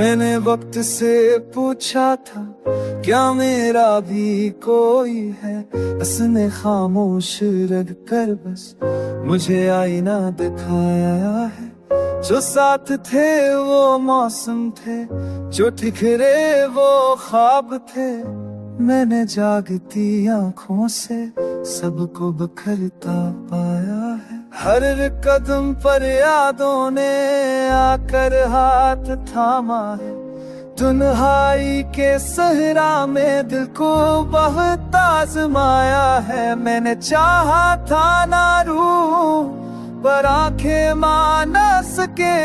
मैंने वक्त से पूछा था क्या मेरा भी कोई है, उसने खामोश रह कर बस मुझे आईना दिखाया है। जो साथ थे वो मौसम थे, जो ठिकरे वो ख्वाब थे। मैंने जागती आँखों से सबको बखरता पाया है। हर कदम पर यादों ने आकर हाथ थामा है। तन्हाई के सहरा में दिल को बहुत आजमाया है। मैंने चाहा था ना रूह पर आंखें मान न सके।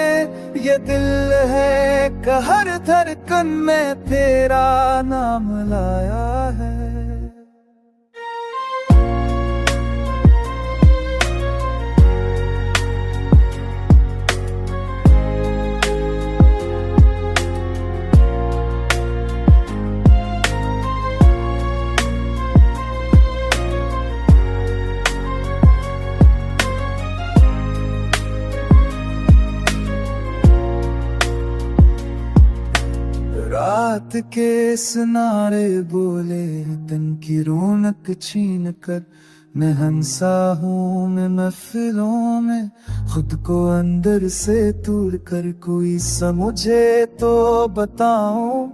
ये दिल है कि हर धड़कन में तेरा नाम लाया है। रात के सुनारे बोले दिन की रौनक छीन कर। मैं हंसा हूँ मैं महफिलों में खुद को अंदर से तोड़ कर। कोई समझे तो बताऊं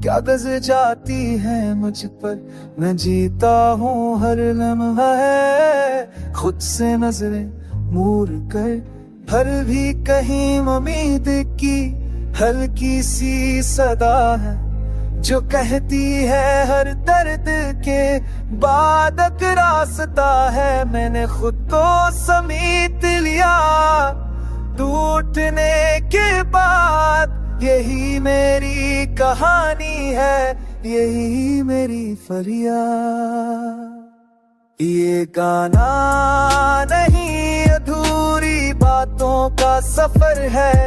क्या गुज़र जाती है मुझ पर। मैं जीता हूँ हर लम्हा है खुद से नजरें मूर कर। भर भी कहीं उम्मीद की हल्की सी सदा है जो कहती है हर दर्द के बाद एक रास्ता है। मैंने खुद को समेट लिया टूटने के बाद। यही मेरी कहानी है, यही मेरी फरियाद। ये गाना नहीं अधूरी बातों का सफर है।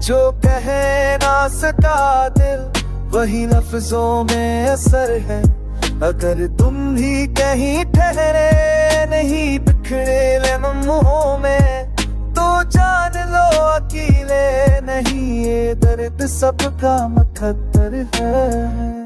जो कह ना सका दिल वही लफ्जों में असर है। अगर तुम भी कहीं ठहरे नहीं बिखरे लम्हों में तो जान लो अकेले नहीं। ये दर्द सबका मुकद्दर है।